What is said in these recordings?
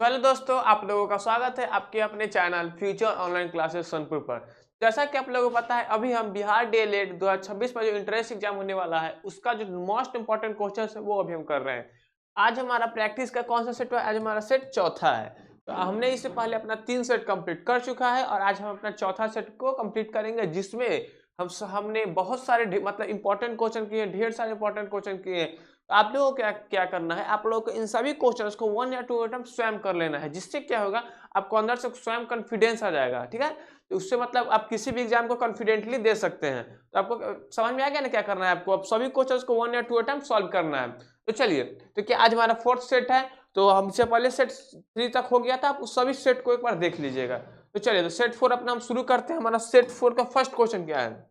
Hello दोस्तों, आप लोगों का स्वागत है आपके अपने channel future online classes Sonpur पर। जैसा कि आप लोगों को पता है, अभी हम बिहार डीएलएड 2026 में जो इंट्रेंस एग्जाम होने वाला है उसका जो मोस्ट इंपॉर्टेंट क्वेश्चन है वो अभी हम कर रहे हैं। आज हमारा प्रैक्टिस का कौन सा सेट हुआ? आज हमारा सेट चौथा है। तो हमने इससे पहले अपना 3 सेट कंप्लीट कर चुका है और आज हम अपना चौथा सेट को कंप्लीट करेंगे, जिसमें हमने बहुत सारे मतलब इंपॉर्टेंट क्वेश्चन किए, ढेर सारे इंपॉर्टेंट क्वेश्चन किए। तो आप लोगों को क्या क्या करना है, आप लोगों को इन सभी क्वेश्चंस को 1 या 2 अटेम्प्ट स्वयं कर लेना है, जिससे क्या होगा, आपको अंदर से स्वयं कॉन्फिडेंस आ जाएगा। ठीक है, तो उससे मतलब आप किसी भी एग्जाम को कॉन्फिडेंटली दे सकते हैं। तो आपको समझ में आ गया ना क्या करना है आपको? अब सभी क्वेश्चंस को 1 या 2 अटेम्प्ट सॉल्व करना है। तो चलिए, तो क्या आज हमारा फोर्थ सेट है, तो हमसे पहले सेट 3 तक हो गया था, आप उस सभी सेट को एक बार देख लीजिएगा। तो चलिए, तो सेट 4 अपना हम शुरू करते हैं। हमारा सेट 4 का फर्स्ट क्वेश्चन क्या है?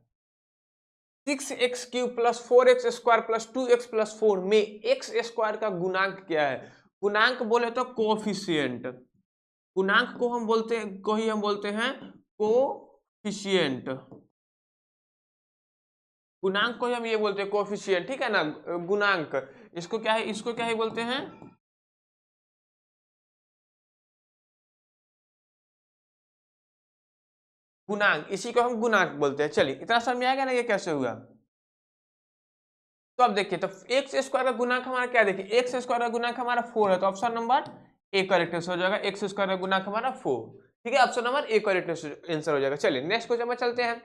6x³ plus 4x² plus 2x+4 में x² का गुणांक क्या है? गुणांक बोले तो कोफिशिएंट। गुणांक को हम बोलते हैं, कोफिशिएंट। गुणांक को ही हम ये बोलते हैं कोफिशिएंट, ठीक है ना। गुणांक, इसको क्या ही बोलते हैं? गुणांक, इसी को हम गुणांक बोलते हैं। चलिए, इतना समझ में आएगा ना ये कैसे हुआ? तो अब देखिए, तो x² का गुणांक हमारा क्या, देखिए x² का गुणांक हमारा 4 है, तो option number A correct answer हो जाएगा। x² का गुणांक हमारा 4, ठीक है, option number A correct answer हो जाएगा। चलिए नेक्स्ट क्वेश्चन में चलते हैं।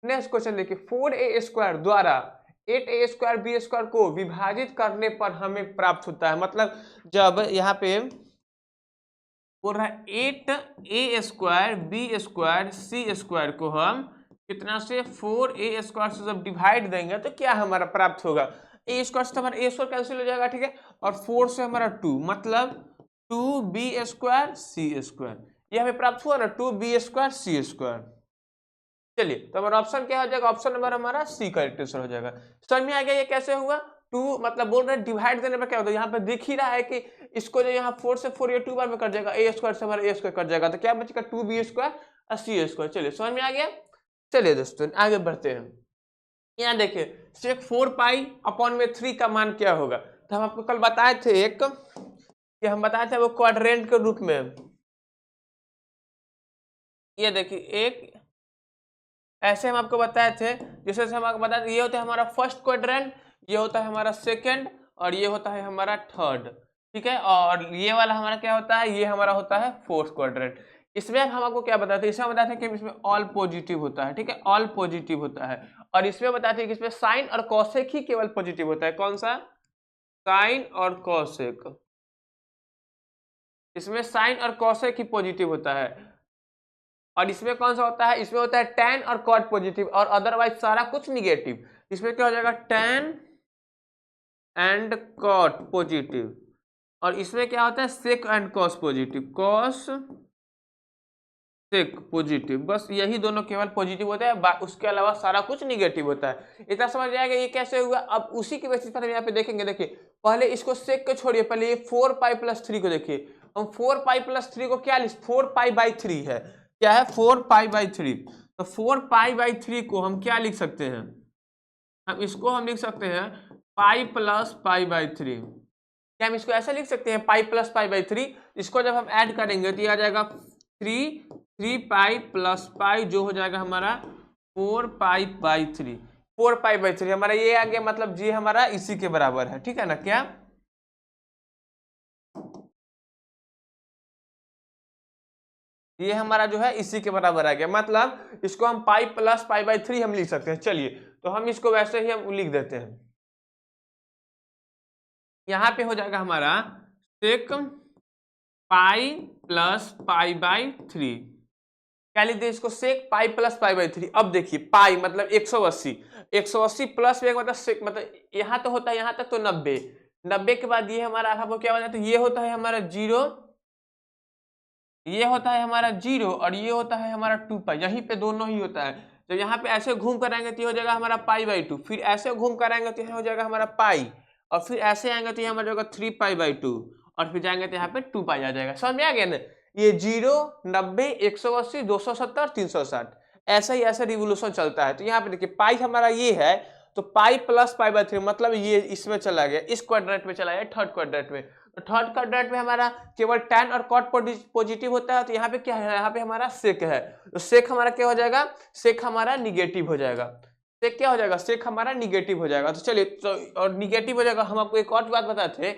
नेक्स्ट क्वेश्चन देखिए, 4a² द्वारा 8a² को विभाजित करने पर हमें प्राप्त होता है, मतलब जब यहाँ पे बोल रहा है 8a² को हम कितना से 4a² से जब डिवाइड देंगे तो क्या हमारा प्राप्त होगा? a² से हमारा a² कैंसिल हो जाएगा, ठीक है, और 4 से हमारा 2, मतलब 2b²c², ये हमें प्राप्त हुआ ना, 2b²c²। चलिए, तो हमारा ऑप्शन क्या हो जाएगा? ऑप्शन नंबर हमारा सी करेक्ट आंसर हो जाएगा। समझ में आ गया ये कैसे हुआ? 2 मतलब बोल रहे हैं डिवाइड देने पर क्या होता है, यहाँ पे दिख ही रहा है कि इसको जो यहाँ 4 से 4 ये 2 बार में कट जाएगा, a² से हमारा a² कट जाएगा, तो क्या बचेगा? 2b² और c²। चलिए, समझ में आ गया। चलिए दोस्तों, आगे बढ़ते हैं। यहाँ देखिए, sec 4π/3 का मान क्या होगा? तो हम आपको कल बताए थे कि हम बताए थे वो क्वाड्रेंट के रूप में। ये देखिए, एक ऐसे हम आपको बताए थे, जैसे हम आपको बताए थे, ये होता है हमारा फर्स्ट क्वाड्रेंट, ये होता है हमारा सेकंड, और ये होता है हमारा थर्ड, ठीक है, और ये वाला हमारा क्या होता है? ये हमारा होता है फोर्थ क्वाड्रेंट। इसमें हम आपको क्या बताते हैं? इसमें बताते हैं कि इसमें ऑल पॉजिटिव होता है, ठीक है, ऑल पॉजिटिव होता है। और इसमें बताते हैं कि इसमें साइन और कॉसेक ही केवल पॉजिटिव होता है। कौन सा? साइन और कॉसेक। इसमें साइन और कॉसेक ही पॉजिटिव होता है। और इसमें कौन सा होता है? इसमें होता है tan और cot पॉजिटिव, और अदरवाइज सारा कुछ निगेटिव। इसमें क्या हो जाएगा? tan एंड cot पॉजिटिव, और इसमें क्या होता है? sec and cos positive, cos sec positive. बस यही दोनों केवल पॉजिटिव होता है, उसके अलावा सारा कुछ निगेटिव होता है। इतना समझ आएगा ये कैसे हुआ? अब उसी के बेसिस पर हम यहाँ पे देखेंगे। देखिए, पहले इसको sec को छोड़िए, पहले ये 4π+3 को देखिए। हम 4π+3 को क्या लिख, 4π/3 है, क्या है? 4π/3। तो 4π/3 को हम क्या लिख सकते हैं? हम इसको लिख सकते हैं π+π/3। क्या हम इसको ऐसा लिख सकते हैं, π+π/3? इसको जब हम ऐड करेंगे तो ये आ जाएगा 3π+π, जो हो जाएगा हमारा 4π/3। 4π/3 हमारा ये आ गया, मतलब जी हमारा इसी के बराबर है, ठीक है ना। क्या ये हमारा जो है इसी के बराबर आ गया, मतलब इसको हम π+π/3 हम लिख सकते हैं। चलिए, तो हम इसको वैसे ही हम लिख देते हैं। यहाँ पे हो जाएगा हमारा sec π+π/3। क्या लिख दे इसको? sec π+π/3। अब देखिए, पाई मतलब 180, 180 प्लस में मतलब sec, मतलब यहाँ तो होता है, यहाँ तक तो 90, 90 के बाद ये हमारा आपको क्या बना, तो ये होता है हमारा 0, ये होता है हमारा 0, और ये होता है हमारा 2π, यहीं पे दोनों ही होता है। जब यहाँ पे ऐसे घूम कर आएंगे तो ये हो जाएगा हमारा π/2, फिर ऐसे घूम कर आएंगे तो यहाँ हो जाएगा हमारा पाई, और फिर ऐसे आएंगे तो यहाँ हो जाएगा 3π/2, और फिर जाएंगे तो यहाँ पे 2π आ जाएगा। समझ में आ गया ना? ये 0, 90, 180, 270, 360, ऐसा ही ऐसा रिवोल्यूशन चलता है। तो यहाँ पे देखिए, पाई हमारा ये है, तो π+π/3 मतलब ये इसमें चला गया, इस क्वाड्रेंट में चला गया, थर्ड क्वाड्रेंट में। तो थर्ड क्वाड्रेंट में हमारा केवल tan और cot पॉजिटिव होता है, तो यहाँ पे क्या है, यहाँ पे हमारा सेक है, तो सेक हमारा क्या हो जाएगा, सेक हमारा निगेटिव हो जाएगा, सेक क्या हो जाएगा, सेक हमारा निगेटिव हो जाएगा। तो चलिए, तो और निगेटिव हो जाएगा। हम आपको एक और बात बताते थे,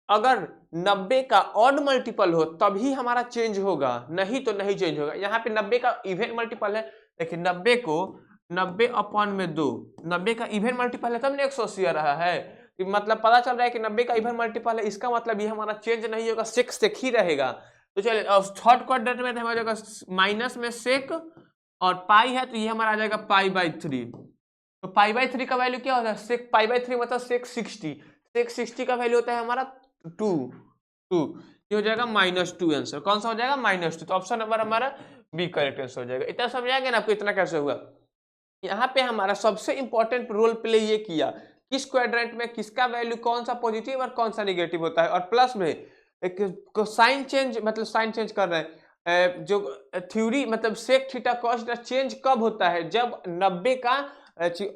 अगर 90 का ऑड मल्टीपल हो तभी हमारा चेंज होगा, नहीं तो नहीं चेंज होगा। यहाँ पे 90 का इवन मल्टीपल है, देखिए 90 को 90 अपॉन में 2, 90 का इवन मल्टीपल है तब ना 180 आ रहा है, मतलब पता चल रहा है कि 90 का इवन मल्टीपल है, इसका मतलब ये हमारा चेंज नहीं होगा, सेक सेक ही रहेगा। तो चलिए, अब थर्ड क्वाड्रेंट में हमारा जाएगा माइनस में सेक और पाई है, तो ये हमारा आ जाएगा पाई/3। तो पाई/3 का वैल्यू क्या होता है, सेक पाई/3 मतलब सेक 60, सेक 60 का वैल्यू होता है हमारा 2, ये हो जाएगा -2 आंसर। कौन सा हो जाएगा, -2। तो ऑप्शन नंबर हमारा बी करेक्ट आंसर हो जाएगा। इतना समझ आएगा ना आपको, इतना कैसे हुआ। यहाँ पे हमारा सबसे इंपॉर्टेंट रोल प्ले ये किया, किस क्वाड्रेंट में किसका वैल्यू कौन सा पॉजिटिव और कौन सा निगेटिव होता है, और प्लस में एक साइन चेंज, मतलब साइन चेंज कर रहे हैं, जो थ्योरी मतलब sec theta cos theta change कब होता है, जब 90 का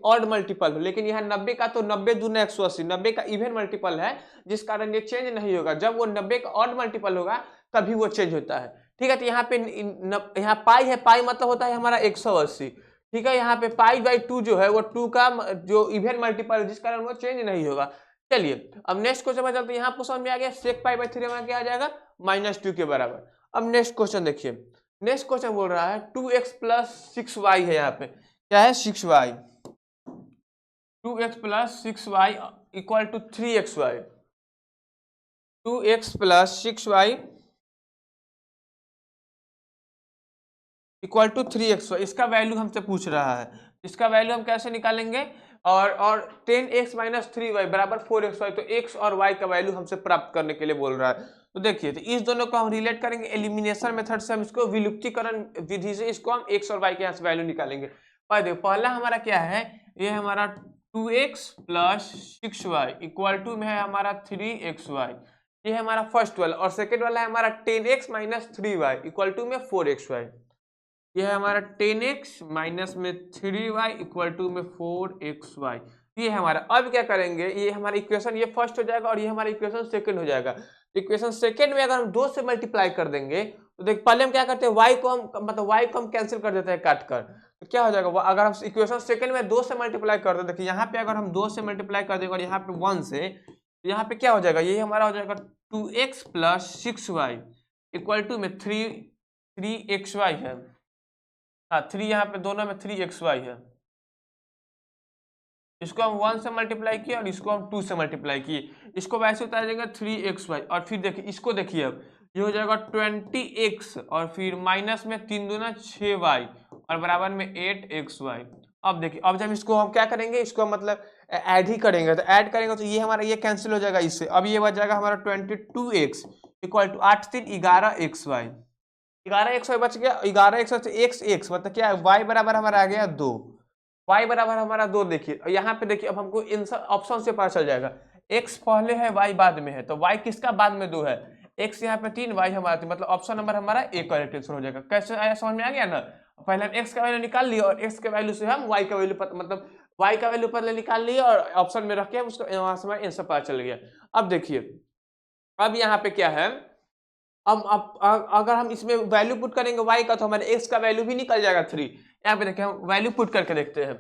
ऑड मल्टीपल हो। लेकिन यहाँ 90 का तो 90 दूना 180, 90 का इवन मल्टीपल है, जिस कारण ये चेंज नहीं होगा। जब वो 90 का ऑड मल्टीपल होगा तभी वो चेंज होता है। ठीक है, तो यहाँ पे यहाँ पाई है, पाई मतलब होता है हमारा 180। ठीक है, यहाँ पे पाई/2 जो है वो 2 का जो इवन मल्टीपल है, जिस कारण वो चेंज नहीं होगा। चलिए, अब नेक्स्ट क्वेश्चन में चलते हैं। यहाँ आपको समझ में आ गया, सेक पाई/3 हमारा क्या आ जाएगा, -2 के बराबर। अब नेक्स्ट क्वेश्चन देखिए, नेक्स्ट क्वेश्चन बोल रहा है 2x + 6y है, यहाँ पे क्या है, 6y, 2x + 6y = 3xy, 2x + 6y = 3xy, इसका वैल्यू हमसे पूछ रहा है। इसका वैल्यू हम कैसे निकालेंगे, और 10x - 3y = 4xy, तो x और y का वैल्यू हमसे प्राप्त करने के लिए बोल रहा है। तो देखिए, तो इस दोनों को हम रिलेट करेंगे एलिमिनेशन मेथड से, हम इसको विलुप्तीकरण विधि से इसको हम x और y के यहाँ से वैल्यू निकालेंगे। और देखो, पहला हमारा क्या है, ये हमारा 2x + 6y = में है हमारा 3xy, ये है हमारा फर्स्ट वाला। और सेकेंड वाला है हमारा 10x - 3y = में 4xy, ये है हमारा 10x माइनस में 3y = में 4xy, ये है हमारा। अब क्या करेंगे, ये हमारा इक्वेशन ये फर्स्ट हो जाएगा और ये हमारा इक्वेशन सेकंड हो जाएगा। इक्वेशन सेकंड में अगर हम 2 से मल्टीप्लाई कर देंगे, तो देख पहले हम क्या करते हैं, y को हम मतलब y को हम कैंसिल कर देते हैं काट कर, तो क्या हो जाएगा, अगर हम इक्वेशन सेकंड में 2 से मल्टीप्लाई कर दें, देखिए यहाँ पे अगर हम 2 से मल्टीप्लाई कर देंगे और यहाँ पे 1 से, तो यहाँ पे क्या हो जाएगा, ये हमारा हो जाएगा 2x + 6y = में 3xy है। हाँ, 3 यहाँ पे दोनों में 3xy है, इसको हम 1 से मल्टीप्लाई किए और इसको हम 2 से मल्टीप्लाई किए, इसको वैसे उतार देंगे 3xy। और फिर देखिए, इसको देखिए, अब ये हो जाएगा 20x और फिर माइनस में 3 दूना 6y और बराबर में 8xy। अब देखिए, अब जब इसको हम क्या करेंगे, इसको मतलब ऐड ही करेंगे, तो ऐड करेंगे तो ये हमारा ये कैंसिल हो जाएगा इससे। अब ये बच जाएगा हमारा 22x = 8 3 11xy, 11xy बच गया। 11xy से x मतलब क्या है, y बराबर हमारा आ गया 2, y बराबर हमारा 2। देखिए यहाँ पे, देखिए अब हमको इन सब ऑप्शन से पता चल जाएगा, x पहले है y बाद में है, तो y किसका बाद में 2 है, x यहाँ पे 3, y हमारा 3, मतलब ऑप्शन नंबर हमारा ए करेक्ट आंसर हो जाएगा। कैसे आया, समझ में आ गया ना। पहले हम x का वैल्यू निकाल लिया और x के वैल्यू से हम y का वैल्यू मतलब y का वैल्यू पहले निकाल लिया और ऑप्शन में रख के उसको वहां से हमारा आंसर पता चल गया। अब देखिए, अब यहाँ पे क्या है, अब अगर हम इसमें वैल्यू पुट करेंगे y का, तो हमारे x का वैल्यू भी निकल जाएगा 3। यहाँ पे देखिए, हम वैल्यू पुट करके देखते हैं,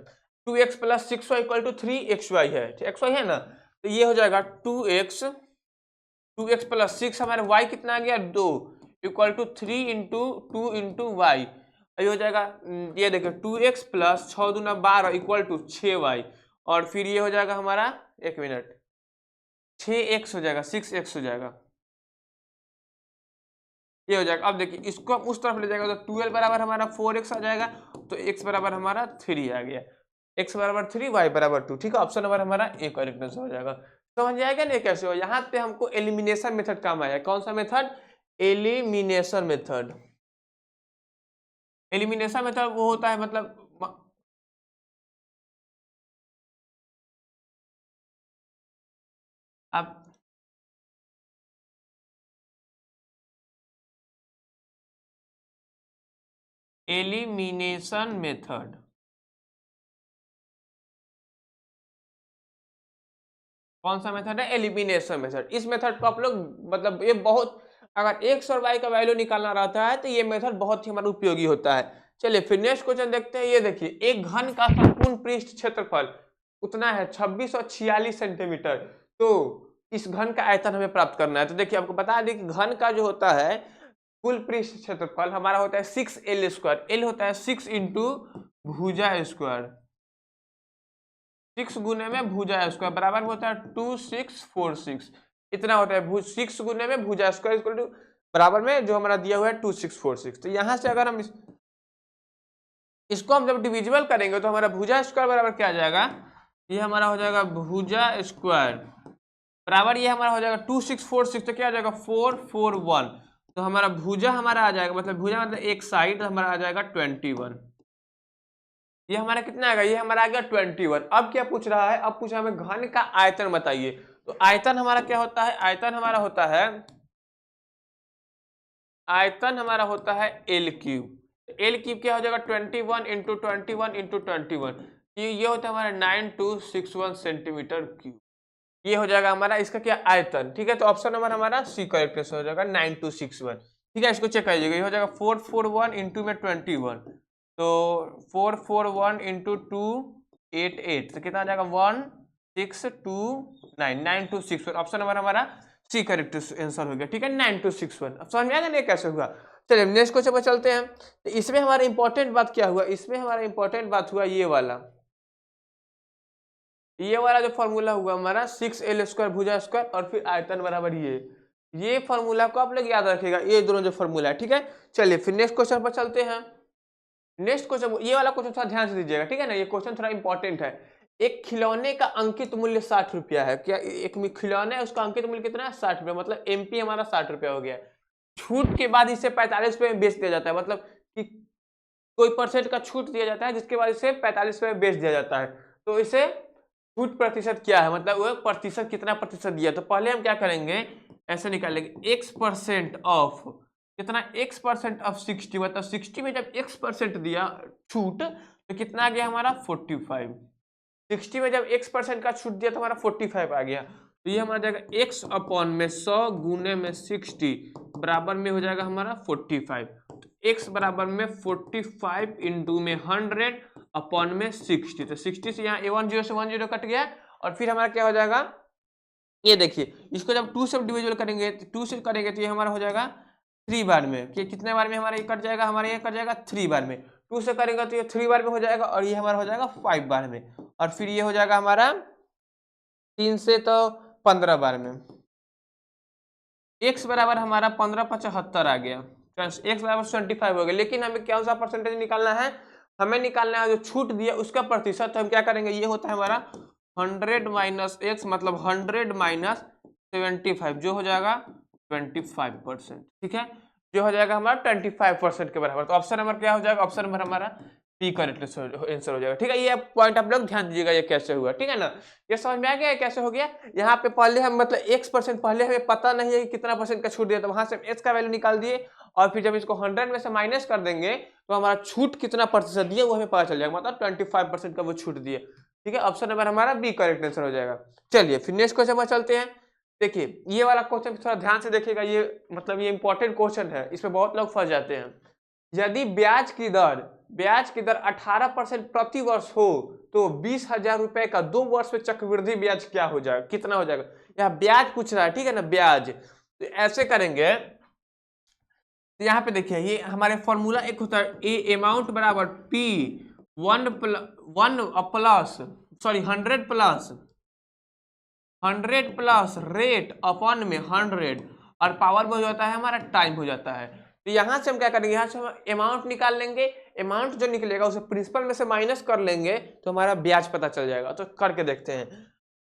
2x + 6y = 3xy है, xy है ना, तो ये हो जाएगा 2x + 6, हमारे y कितना आ गया 2 = 3 × 2 × y, ये हो जाएगा, ये देखिए 2x + 6 दूना 12 = 6y, और फिर ये हो जाएगा हमारा, एक मिनट, 6x हो जाएगा, 6x हो जाएगा, ये हो जाएगा। अब देखिए, इसको हम उस तरफ ले जाएगा तो 12 बराबर हमारा 4x आ जाएगा, तो x बराबर हमारा 3 आ गया, x बराबर 3 y बराबर 2। ठीक है, ऑप्शन नंबर हमारा ए करेक्ट आंसर हो जाएगा। समझ आएगा नहीं कैसे हो। यहाँ पे हमको एलिमिनेशन मेथड काम आया, कौन सा method, elimination method. Elimination method वो होता है, मतलब आप एलिमिनेशन मेथड कौन सा मेथड है? Elimination method. इस मेथड को आप लोग मतलब ये बहुत, अगर x और y का वैल्यू निकालना रहता है तो ये मेथड बहुत ही हमारा उपयोगी होता है। चलिए फिर नेक्स्ट क्वेश्चन देखते हैं। ये देखिए, एक घन का संपूर्ण पृष्ठ क्षेत्रफल उतना है 2646 सेंटीमीटर। तो इस घन का आयतन हमें प्राप्त करना है। तो देखिए आपको बता दें कि घन का जो होता है कुल पृष्ठ क्षेत्रफल हमारा होता है 6l स्क्वायर। एल होता है 6 इंटू भुजा स्क्वायर, 6 गुने में भुजा स्क्वायर बराबर होता है 2646। इतना होता है 6 गुने में भुजा स्क्वायर इक्वल टू बराबर में जो हमारा दिया हुआ है 2646। तो यहां से अगर हम इसको हम जब डिविजिबल करेंगे तो हमारा भुजा स्क्वायर बराबर क्या आ जाएगा? ये हमारा हो जाएगा भुजा स्क्वायर बराबर ये हमारा हो जाएगा 2646। तो क्या आ जाएगा? 441। तो हमारा भुजा हमारा आ जाएगा, मतलब भुजा मतलब एक साइड हमारा आ जाएगा 21। ये हमारा कितना आएगा? ये हमारा आ गया 21। अब क्या पूछ रहा है? अब पूछा हमें घन का आयतन बताइए। तो आयतन हमारा क्या होता है? आयतन हमारा होता है एल क्यूब। एल क्यूब क्या हो जाएगा? 21 इंटू 21 इंटू 21। ये होता है हमारा 9261 सेंटीमीटर क्यूब। ये हो जाएगा हमारा इसका क्या? आयतन। ठीक है, तो ऑप्शन नंबर हमारा सी करेक्ट हो जाएगा 9261। ठीक है, इसको चेक करिएगा। ये हो जाएगा 441 इंटू में 21, तो 441 इंटू 288, तो कितना आ जाएगा? 1629, 9261। ऑप्शन नंबर हमारा सी करेक्ट आंसर हो गया। ठीक है, 9261। अब समझ में आ गया कैसे हुआ? चलिए नेक्स्ट क्वेश्चन पर चलते हैं। तो इसमें हमारा इंपॉर्टेंट बात क्या हुआ? इसमें हमारा इंपॉर्टेंट बात हुआ ये वाला जो फॉर्मूला हुआ हमारा 6l स्क्वायर भुजा स्क्वायर और फिर आयतन बराबर ये फॉर्मूला को आप लोग याद रखिएगा, ये दोनों जो फॉर्मूला है। ठीक है, चलिए फिर नेक्स्ट क्वेश्चन पर चलते हैं। नेक्स्ट क्वेश्चन, ये वाला क्वेश्चन थोड़ा ध्यान से दीजिएगा। ठीक है ना, ये क्वेश्चन थोड़ा इंपॉर्टेंट है। एक खिलौने का अंकित मूल्य 60 रुपया है। क्या एक खिलौना है, उसका अंकित मूल्य कितना है? 60 रुपया। मतलब एमपी हमारा 60 रुपया हो गया। छूट के बाद इसे 45 रुपये में बेच दिया जाता है। मतलब कि कोई परसेंट का छूट दिया जाता है जिसके बाद इसे 45 रुपये में बेच दिया जाता है। तो इसे छूट प्रतिशत क्या है, मतलब वो प्रतिशत कितना प्रतिशत दिया। तो पहले हम क्या करेंगे, ऐसे निकालेंगे x% ऑफ कितना? x% ऑफ 60, मतलब 60 में जब x% दिया छूट तो कितना आ गया हमारा? 45। 60 में जब x% का छूट दिया तो हमारा 45 आ गया। तो ये हमारा जाएगा x अपॉन में 100 गुने में 60 बराबर में हो जाएगा हमारा 45। तो x बराबर में 45 इंटू में 100 अपॉन में 60। तो 60 से यहाँ 10 से 10 कट गया और फिर हमारा क्या हो जाएगा? ये देखिए, इसको जब 2 से डिविजल करेंगे, 2 से करेंगे तो ये हमारा हो जाएगा 3 बार में। कितने बार में हमारा ये कट जाएगा? हमारा ये कट जाएगा 3 बार में। 2 से करेंगे तो ये 3 बार में हो जाएगा और ये हमारा हो जाएगा 5 बार में। और फिर ये हो जाएगा हमारा 3 से तो 15 बार में। x बराबर हमारा 1575 आ गया। x बराबर 25 हो गया। लेकिन हमें कौन सा परसेंटेज निकालना है? हमें निकालना है जो छूट दिया उसका प्रतिशत। हम क्या करेंगे? ये होता है हमारा 100 माइनस x, मतलब 100 माइनस 75 जो हो जाएगा 25%। ठीक है, जो हो जाएगा हमारा 25% के बराबर। तो ऑप्शन नंबर क्या हो जाएगा? ऑप्शन नंबर हमारा पी करेक्ट आंसर हो जाएगा। ठीक है, ये पॉइंट आप लोग ध्यान दीजिएगा ये कैसे हुआ। ठीक है ना, ये समझ में आ गया कैसे हो गया। यहाँ पे पहले हम मतलब x% पहले हमें पता नहीं है कि कितना परसेंट का छूट दिया, तो वहां से x का वैल्यू निकाल दिए और फिर जब इसको 100 में से माइनस कर देंगे तो हमारा छूट कितना प्रतिशत दिया वो हमें पता चल जाएगा, मतलब 25% का वो छूट दिए। ठीक है, ऑप्शन नंबर हमारा बी करेक्ट आंसर हो जाएगा। चलिए फिर नेक्स्ट क्वेश्चन पर चलते हैं। देखिए ये वाला क्वेश्चन थोड़ा ध्यान से देखिएगा, ये मतलब ये इंपॉर्टेंट क्वेश्चन है, इसमें बहुत लोग फंस जाते हैं। यदि ब्याज की दर 18% प्रति वर्ष हो तो 20,000 रुपए का 2 वर्ष में चक्रवृद्धि ब्याज क्या हो जाएगा? कितना हो जाएगा? यहाँ ब्याज पूछ रहा है। ठीक है ना, ब्याज। तो ऐसे करेंगे, तो यहाँ पे देखिए ये हमारे फॉर्मूला एक होता है ए अमाउंट बराबर P 1 plus 100 plus rate upon में 100 और पावर में हो जाता है हमारा टाइम हो जाता है। तो यहाँ से हम क्या करेंगे? यहाँ से हम अमाउंट निकाल लेंगे। अमाउंट जो निकलेगा उसे प्रिंसिपल में से माइनस कर लेंगे तो हमारा ब्याज पता चल जाएगा। तो करके देखते हैं।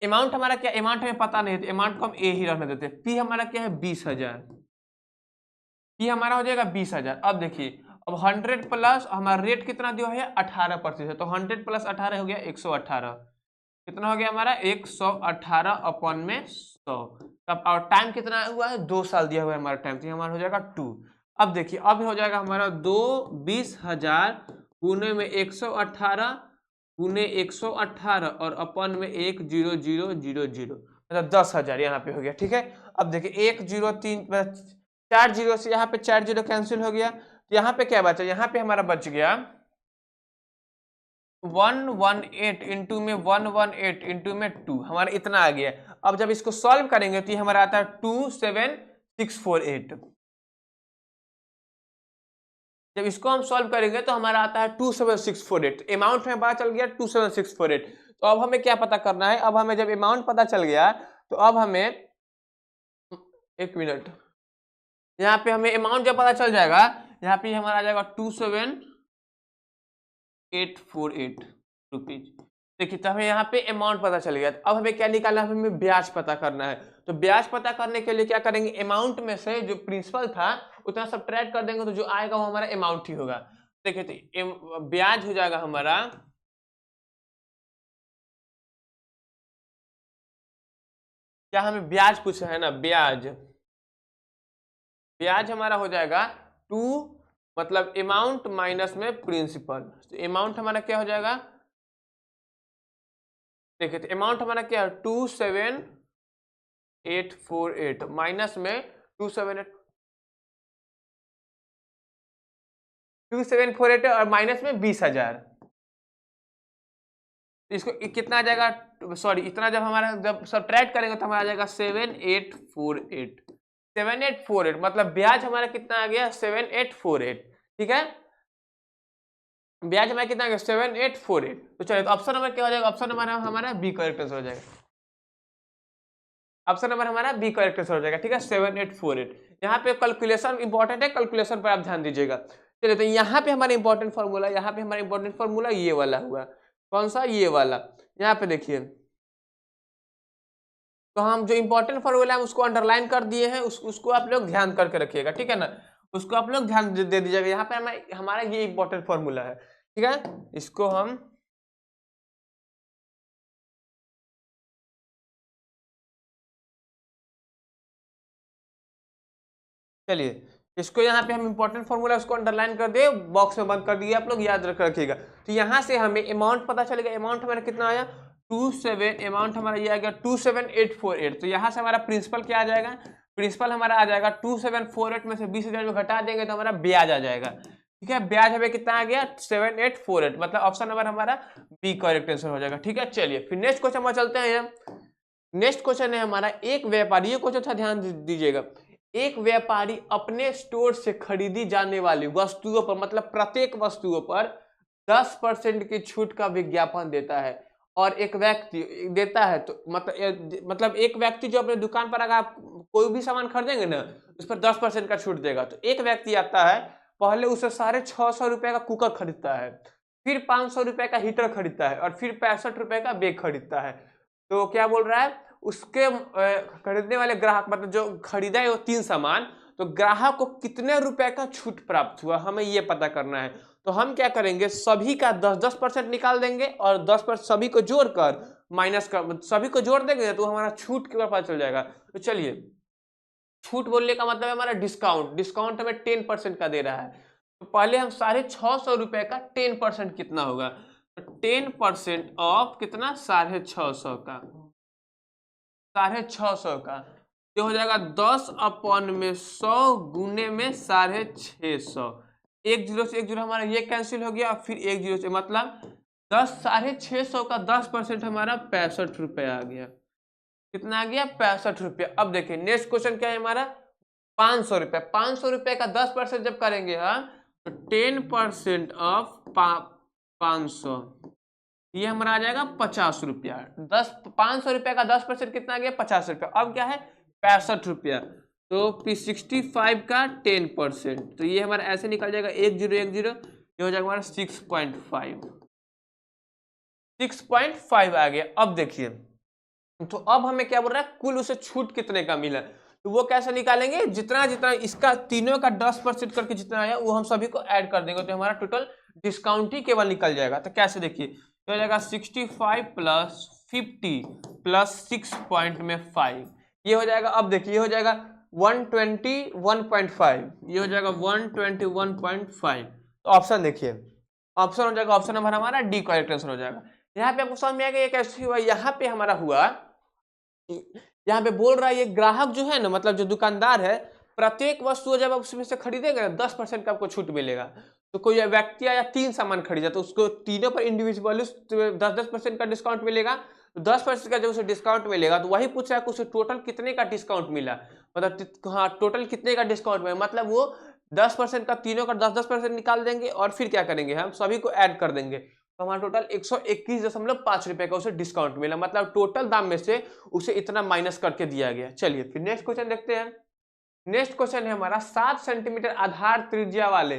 अमाउंट हमारा क्या? अमाउंट हमें पता नहीं है तो अमाउंट को हम ए ही रहने देते हैं। पी हमारा क्या है? 20,000। पी हमारा हो जाएगा 20,000। अब देखिए, अब 100 प्लस हमारा रेट कितना दिया है? 18%। तो 100 प्लस 18 हो गया 118। कितना हो गया हमारा? 118 अपॉन में 100। तब और टाइम कितना हुआ है? 2 साल दिया हुआ है हमारा टाइम, तो हमारा हो जाएगा 2। अब देखिए, अब हो जाएगा हमारा 20,000 गुने में 118 गुने 118 और अपॉन में 10000। मतलब 10,000 यहाँ पे हो गया। ठीक है, अब देखिए 103 4 जीरो से यहाँ पे 4 जीरो कैंसिल हो गया, तो यहाँ पे क्या बचा, यहाँ पे हमारा बच गया 118 इंटू में 118 इंटू में 2, हमारा इतना आ गया। अब जब इसको सॉल्व करेंगे तो ये हमारा आता है 27648। जब इसको हम सॉल्व करेंगे तो हमारा आता है 27648। अमाउंट में पता चल गया 27648। तो अब हमें क्या पता करना है, अब हमें जब अमाउंट पता चल गया तो अब हमें एक मिनट, यहाँ पे हमें अमाउंट जब पता चल जाएगा, यहाँ पे हमारा आ जाएगा 27848 रुपीज। देखिए तो हमें यहाँ पे अमाउंट पता चल गया। अब हमें क्या निकालना है, हमें ब्याज पता करना है। तो ब्याज पता करने के लिए क्या करेंगे, अमाउंट में से जो प्रिंसिपल था उतना सब्ट्रैक्ट कर देंगे, तो जो आएगा वो हमारा अमाउंट ही होगा। देखिए तो ब्याज हो जाएगा हमारा, क्या हमें ब्याज पूछा है ना, ब्याज ब्याज हमारा हो जाएगा 2 मतलब अमाउंट माइनस में प्रिंसिपल। तो अमाउंट हमारा क्या हो जाएगा, देखिए तो अमाउंट हमारा क्या है 27848 माइनस में 2748 और माइनस में 20,000। इसको कितना आ जाएगा, सॉरी इतना जब हमारा जब सब्ट्रैक्ट करेंगे तो हमारा आ जाएगा 7848 मतलब ब्याज हमारा कितना आ गया 7848। ठीक है, ब्याज हमारा कितना आ गया 7848। तो चलिए तो ऑप्शन नंबर क्या हो जाएगा, ऑप्शन नंबर हमारा बी करेक्ट आंसर हो जाएगा। ऑप्शन नंबर हमारा बी करेक्ट आंसर हो जाएगा। ठीक है 7848। यहाँ पे कैलकुलेशन इंपॉर्टेंट है, कैलकुलेशन पर आप ध्यान दीजिएगा। चलिए तो यहाँ पे हमारा इंपॉर्टेंट फॉर्मूला, यहाँ पे हमारा इंपॉर्टेंट फॉर्मूला ये वाला हुआ, कौन सा, ये वाला। यहाँ पे देखिए तो हम जो इंपॉर्टेंट फॉर्मूला है उसको अंडरलाइन कर दिए हैं, उसको आप लोग ध्यान करके रखिएगा। ठीक है ना, उसको आप लोग ध्यान दे दीजिएगा। यहाँ पे हमारा ये इंपॉर्टेंट फॉर्मूला है। ठीक है, इसको हम चलिए इसको यहाँ पे हम इंपॉर्टेंट फॉर्मूला उसको अंडरलाइन कर दे, बॉक्स में बंद कर दिए, आप लोग याद रख रखिएगा। तो यहाँ से हमें अमाउंट पता चलेगा, अमाउंट हमारा कितना आया 27, अमाउंट हमारा ये आ गया 27848। तो यहाँ से हमारा प्रिंसिपल क्या आ जाएगा, प्रिंसिपल हमारा आ जाएगा 2748 में से 20,000 में घटा देंगे तो हमारा ब्याज आ जाएगा। ठीक है, ब्याज हमें कितना आ गया 7848, मतलब ऑप्शन नंबर हमारा बी करेक्ट आंसर हो जाएगा। ठीक है, चलिए फिर नेक्स्ट क्वेश्चन में चलते हैं। नेक्स्ट क्वेश्चन है हमारा, एक व्यापारी, ये क्वेश्चन था ध्यान दीजिएगा, एक व्यापारी अपने स्टोर से खरीदी जाने वाली वस्तुओं पर, मतलब प्रत्येक वस्तुओं पर 10% की छूट का विज्ञापन देता है, और एक व्यक्ति देता है, तो मतलब एक व्यक्ति जो अपने दुकान पर अगर आप कोई भी सामान खरीदेंगे ना उस पर 10% का छूट देगा। तो एक व्यक्ति आता है, पहले उसे 650 रुपए का कुकर खरीदता है, फिर 500 रुपए का हीटर खरीदता है, और फिर 65 रुपए का बैग खरीदता है। तो क्या बोल रहा है, उसके खरीदने वाले ग्राहक, मतलब जो खरीदा है वो 3 सामान, तो ग्राहक को कितने रुपए का छूट प्राप्त हुआ, हमें ये पता करना है। तो हम क्या करेंगे, सभी का 10-10% निकाल देंगे, और 10% सभी को जोड़कर माइनस कर, सभी को जोड़ देंगे तो हमारा छूट के पता चल जाएगा। तो चलिए, छूट बोलने का मतलब है हमारा डिस्काउंट, डिस्काउंट हमें 10% का दे रहा है। तो पहले हम 650 रुपए का 10% कितना होगा, तो 10% ऑफ कितना 650 का, 650 का ये हो जाएगा 10/100 गुने में 650। एक जीरो से एक जीरो हमारा ये कैंसिल हो गया, और फिर एक जीरो से मतलब 650 का 10% हमारा 65 रुपये आ गया। कितना आ गया 65 रुपये। अब देखिए नेक्स्ट क्वेश्चन क्या है हमारा, 500 रुपये। 500 रुपये का 10% जब करेंगे हाँ, तो 10% ऑफ 500, ये हमारा आ जाएगा 50 रुपया। 500 रुपया का 10% कितना आ गया 50 रुपया। अब क्या है 65 रुपया, तो 65 का 10%, तो ये हमारा ऐसे निकल जाएगा 1010, ये हो जाएगा हमारा 6.5 आ गया। अब देखिए, तो अब हमें क्या बोल रहा है, कुल उसे छूट कितने का मिला, तो वो कैसे निकालेंगे, जितना जितना इसका तीनों का 10% करके जितना आया वो हम सभी को ऐड कर देंगे, तो हमारा टोटल डिस्काउंट ही केवल निकल जाएगा। तो कैसे देखिए, तो हो जाएगा 65 प्लस 50 प्लस 6.5, ये हो जाएगा। अब देखिए ये हो जाएगा 121.5, ये हो जाएगा 121.5। तो ऑप्शन देखिए, ऑप्शन हो जाएगा, ऑप्शन नंबर हमारा डी करेक्ट आंसर हो जाएगा। यहाँ पे आपको समझ में आ गया ये कैसे हुआ, यहाँ पे हमारा हुआ यहाँ पे बोल रहा है ये ग्राहक जो है ना, मतलब जो दुकानदार है, प्रत्येक वस्तु जब आप उसमें से खरीदेगा ना 10% का आपको छूट मिलेगा। तो कोई व्यक्ति आया 3 सामान खरीदा तो उसको तीनों पर इंडिविजुअली 10% का डिस्काउंट मिलेगा। तो 10% का जब उसे डिस्काउंट मिलेगा तो वही पूछ रहा है कि उसे टोटल कितने का डिस्काउंट मिला, मतलब हाँ टोटल कितने का डिस्काउंट मिला, मतलब वो 10% का तीनों का 10% निकाल देंगे और फिर क्या करेंगे, हम सभी को ऐड कर देंगे, तो हमारा टोटल 121.5 रुपए का उसे डिस्काउंट मिला, मतलब टोटल दाम में से उसे इतना माइनस करके दिया गया। चलिए फिर नेक्स्ट क्वेश्चन देखते हैं। नेक्स्ट क्वेश्चन है हमारा 7 सेंटीमीटर आधार त्रिज्या वाले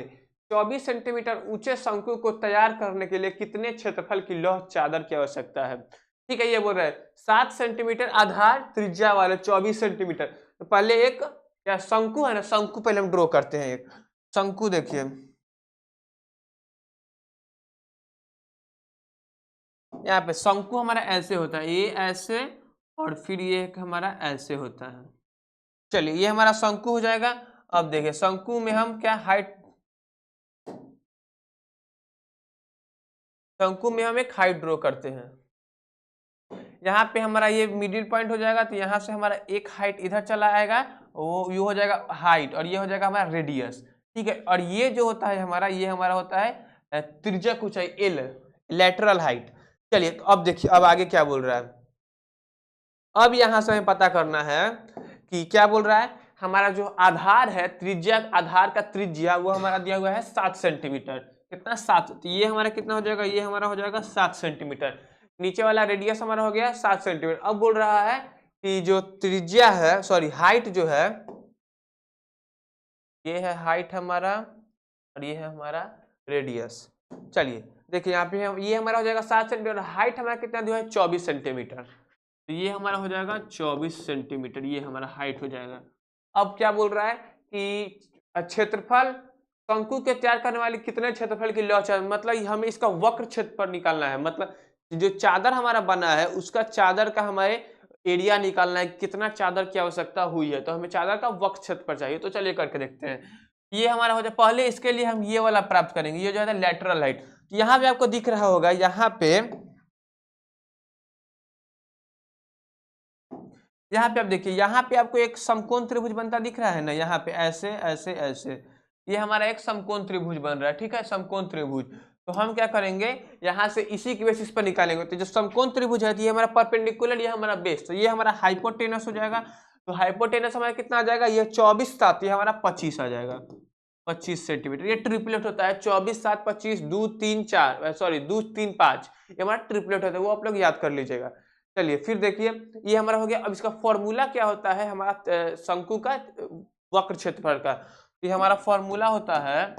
24 सेंटीमीटर ऊंचे शंकु को तैयार करने के लिए कितने क्षेत्रफल की लौह चादर की आवश्यकता है। ठीक है, ये बोल रहा है 7 सेंटीमीटर आधार त्रिज्या वाले 24 सेंटीमीटर। तो पहले एक क्या शंकु है ना, शंकु पहले हम ड्रॉ करते हैं। एक शंकु देखिए, यहाँ पे शंकु हमारा ऐसे होता है, ये ऐसे और फिर ये एक हमारा ऐसे होता है। चलिए ये हमारा शंकु हो जाएगा। अब देखिए शंकु में हम क्या हाइट, शंकु में हम एक हाइट ड्रॉ करते हैं। यहाँ पे हमारा ये मिडिल पॉइंट हो जाएगा, तो यहाँ से हमारा एक हाइट इधर चला आएगा, वो ये हो जाएगा हाइट और ये हो जाएगा हमारा रेडियस। ठीक है, और ये जो होता है हमारा, ये हमारा होता है त्रिज्यक ऊंचाई एल, लेटरल हाइट। चलिए तो अब देखिए अब आगे क्या बोल रहा है। अब यहाँ से हमें पता करना है कि क्या बोल रहा है। हमारा जो आधार है, त्रिज्या आधार का त्रिज्या वो हमारा दिया हुआ है 7 सेंटीमीटर। कितना 7, तो ये हमारा कितना हो जाएगा, ये हमारा हो जाएगा 7 सेंटीमीटर। नीचे वाला रेडियस हमारा हो गया 7 सेंटीमीटर। अब बोल रहा है कि जो त्रिज्या है, सॉरी हाइट जो है, ये है हाइट हमारा और ये है हमारा रेडियस। चलिए देखिए यहाँ पे हम, ये हमारा हो जाएगा 7 सेंटीमीटर, हाइट हमारा कितना दिया है 24 सेंटीमीटर। तो ये हमारा हो जाएगा 24 सेंटीमीटर, ये हमारा हाइट हो जाएगा। अब क्या बोल रहा है कि क्षेत्रफल शंकु के तैयार करने वाली कितने क्षेत्रफल की लौ चादर, मतलब हमें इसका वक्र क्षेत्रफल निकालना है, मतलब जो चादर हमारा बना है उसका चादर का हमारे एरिया निकालना है, कितना चादर की आवश्यकता हुई है, तो हमें चादर का वक्र क्षेत्रफल चाहिए। तो चलिए करके देखते हैं। ये हमारा हो जाए, पहले इसके लिए हम ये वाला प्राप्त करेंगे, ये जो है लेटरल हाइट। यहाँ पे आपको दिख रहा होगा, यहाँ पे आप देखिए, यहाँ पे आपको एक समकोण त्रिभुज बनता दिख रहा है ना, यहाँ पे ऐसे ऐसे ऐसे, ये हमारा एक समकोण त्रिभुज बन रहा है। ठीक है, समकोण त्रिभुज। तो हम क्या करेंगे, यहाँ से इसी की बेसिस पर निकालेंगे। तो जो समकोण त्रिभुज है, ये हमारा परपेंडिकुलर, ये हमारा बेस, तो ये हमारा हाइपोटेनस हो जाएगा। तो हाइपोटेनस हमारा कितना आ जाएगा, ये 24 7, ये हमारा 25 आ जाएगा, 25 सेंटीमीटर। ये ट्रिपलेट होता है, 24 7 25, 2 3 4, सॉरी 2 3 5, ये हमारा ट्रिपलेट होता है, वो आप लोग याद कर लीजिएगा। चलिए फिर देखिए, ये हमारा हो गया। अब इसका फॉर्मूला क्या होता है हमारा शंकु का वक्र क्षेत्रफल का, ये हमारा फॉर्मूला होता है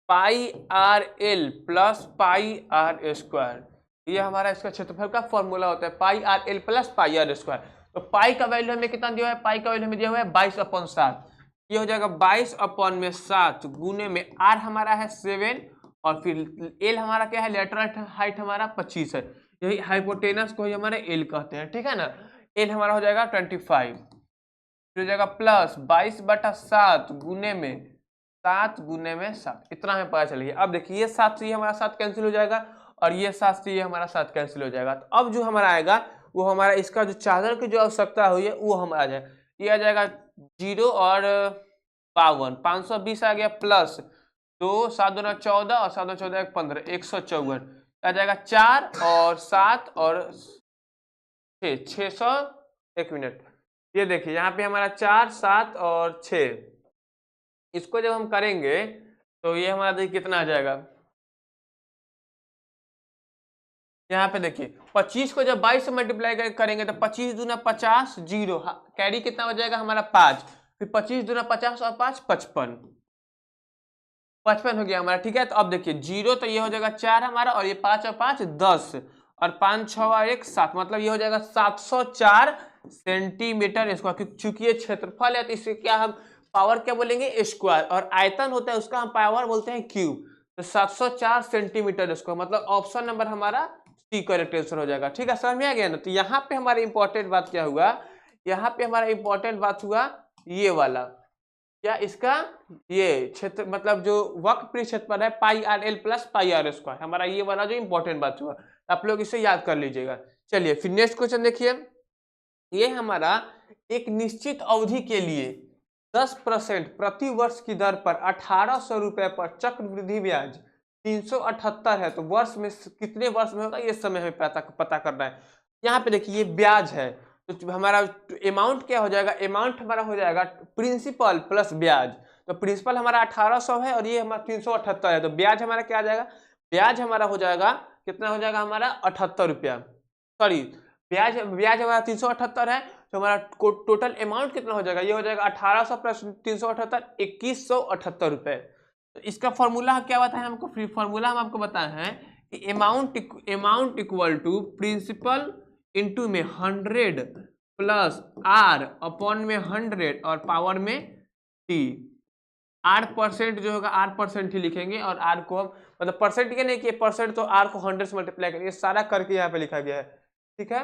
pi R L plus pi R square. ये हमारा इसका क्षेत्रफल का फॉर्मूला होता है, pi R L plus pi R square. तो पाई का वैल्यू हमें कितना दिया है, पाई का वैल्यू हमें दिया हुआ है 22/7। ये हो जाएगा 22/7 गुने में आर हमारा है 7 और फिर एल हमारा क्या है, लेटरल हाइट हमारा 25 है, यही हाइपोटेनस को ही हमारे एल कहते हैं। ठीक है ना, एल हमारा हो जाएगा 25, फिर हो जाएगा प्लस 22/7 गुने में 7 गुने में 7, इतना हमें पता चल गया। अब देखिए ये 7 से ये हमारा 7 कैंसिल हो जाएगा और ये 7 से ये हमारा 7 कैंसिल हो जाएगा। तो अब जो हमारा आएगा वो हमारा इसका जो चादर की जो आवश्यकता हुई है वो हमारा आ जाएगा, ये आ जाएगा 0 और 52, 520 आ गया, प्लस 2 7 दूना 14 और 7 14 15, 154 आ जाएगा, 4 और 7 और 6, 600। एक मिनट, ये देखिए यहाँ पे हमारा 4 7 और 6, इसको जब हम करेंगे तो ये हमारा देखिए कितना आ जाएगा। यहाँ पे देखिए 25 को जब 22 से मल्टीप्लाई करेंगे तो 25 दूना 50, 0 कैरी कितना हो जाएगा हमारा 5, फिर 25 दूना 50 और 5 55, 55 हो गया हमारा। ठीक है, तो अब देखिए 0 तो ये हो जाएगा 4 हमारा, और ये 5 और 5 10 और 5 6 और 1 7, मतलब ये हो जाएगा 704 सेंटीमीटर स्क्वायर। चूंकि ये क्षेत्रफल है तो इसे क्या हम पावर क्या बोलेंगे, स्क्वायर, और आयतन होता है उसका हम पावर बोलते हैं क्यूब। तो 704 सेंटीमीटर स्क्वायर, मतलब ऑप्शन नंबर हमारा सी करेक्ट आंसर हो जाएगा। ठीक है, समझ में आ गया ना। तो यहाँ पे हमारा इंपॉर्टेंट बात क्या हुआ, यहाँ पे हमारा इंपॉर्टेंट बात हुआ ये वाला, क्या इसका ये क्षेत्र, मतलब जो वक्र क्षेत्रफल है pi R L plus pi R square, हमारा ये वाला जो इंपॉर्टेंट बात हुआ, आप लोग इसे याद कर लीजिएगा। चलिए फिर नेक्स्ट क्वेश्चन देखिए। ये हमारा एक निश्चित अवधि के लिए 10% प्रति वर्ष की दर पर 1800 रुपए पर चक्रवृद्धि ब्याज 378 है। तो वर्ष में कितने वर्ष में होगा ये समय हमें पता करना है। यहाँ पे देखिए ये ब्याज है, तो हमारा अमाउंट क्या हो जाएगा, अमाउंट हमारा हो जाएगा प्रिंसिपल प्लस ब्याज। तो प्रिंसिपल हमारा 1800 है और ये हमारा 378 है, तो ब्याज हमारा क्या आ जाएगा, ब्याज हमारा हो जाएगा कितना हो जाएगा हमारा 78 रुपया, सॉरी ब्याज हमारा 378 है, तो हमारा टोटल अमाउंट कितना हो जाएगा, ये हो जाएगा 1800 प्लस 378 2178 रुपए। तो इसका फॉर्मूला क्या बताया हमको, फॉर्मूला हम आपको बताए हैं कि amount equal to principal into में 100 प्लस आर अपॉन में 100 और पावर में टी। R% जो होगा R% ही लिखेंगे और R को हम मतलब परसेंट के नहीं कि परसेंट, तो R को 100 से मल्टीप्लाई करेंगे, सारा करके यहाँ पे लिखा गया है, ठीक है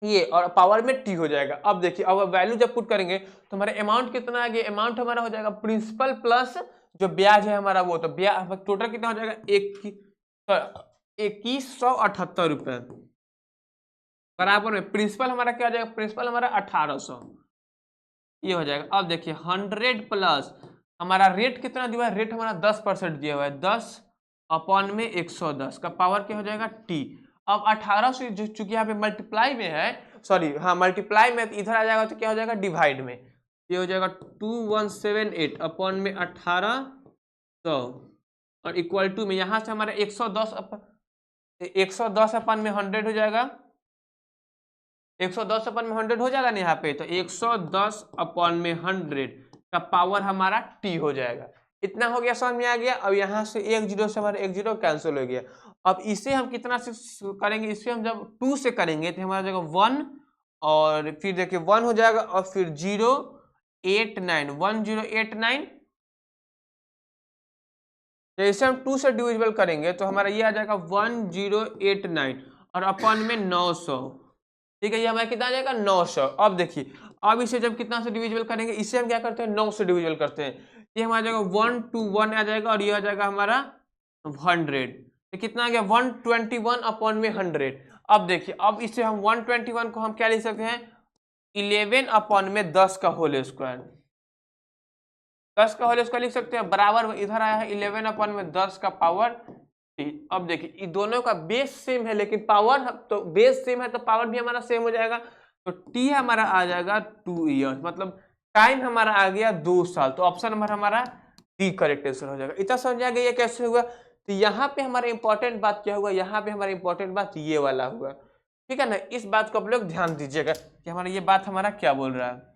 ये, और पावर में T हो जाएगा। अब देखिए अब वैल्यू जब पुट करेंगे तो हमारा अमाउंट कितना आ गया, अमाउंट हमारा हो जाएगा प्रिंसिपल प्लस जो ब्याज है हमारा वो, तो ब्याज टोटल कितना हो जाएगा 2178 रुपए बराबर में प्रिंसिपल हमारा क्या हो जाएगा, प्रिंसिपल हमारा 1800 ये हो जाएगा। अब देखिए 100 प्लस हमारा रेट कितना दिया है, रेट हमारा 10% दिया हुआ है, 10 अपॉन में 110 का पावर क्या हो जाएगा टी। अब 1800 से जो चूंकि यहाँ पे मल्टीप्लाई में है, सॉरी हाँ मल्टीप्लाई में, तो इधर आ जाएगा तो क्या हो जाएगा डिवाइड में, ये हो जाएगा 2178 अपॉन में 1800 और इक्वल टू में यहाँ से हमारा 110 अपन में 100 हो जाएगा, 110 अपन में 100 हो जाएगा ना यहाँ पे, तो 110 अपन में 100 का पावर हमारा टी हो जाएगा। इतना हो गया, समझ में आ गया। अब यहाँ से एक जीरो से हमारा एक जीरो कैंसिल हो गया। अब इसे हम कितना से करेंगे, इसे हम जब 2 से करेंगे तो हमारा जाएगा 1 और फिर देखिए 1 हो जाएगा और फिर 089 1089, जैसे हम 2 से डिविजिबल करेंगे तो हमारा ये आ जाएगा 1089 और अपन में 900, ठीक है, ये हमारा कितना आ जाएगा 900। अब देखिए अब इसे जब कितना से डिविजिबल करेंगे, इसे हम क्या करते हैं 9 से डिविजिबल करते हैं, ये हमारा जाएगा 121 आ जाएगा और ये आ जाएगा हमारा 100, तो कितना आ गया 121 अपॉन में 100। अब देखिए अब इसे हम 121 को हम क्या लिख सकते हैं 11 अपॉन में 10 का होल स्क्वायर, 10 का होल स्क्वायर लिख सकते हैं, बराबर इधर आया है 11 अपॉन में 10 का पावर टी। अब देखिए इन दोनों का बेस सेम है लेकिन पावर, तो बेस सेम है तो पावर भी हमारा सेम हो जाएगा, तो टी हमारा आ जाएगा 2 ईयर्स, मतलब टाइम हमारा आ गया 2 साल। तो ऑप्शन नंबर हमारा डी करेक्ट आंसर हो जाएगा। इतना समझ आ गया ये कैसे हुआ। तो यहाँ पे हमारा इंपॉर्टेंट बात क्या हुआ, यहाँ पे हमारा इंपॉर्टेंट बात ये वाला हुआ, ठीक है ना। इस बात को आप लोग ध्यान दीजिएगा कि हमारा ये बात हमारा क्या बोल रहा है।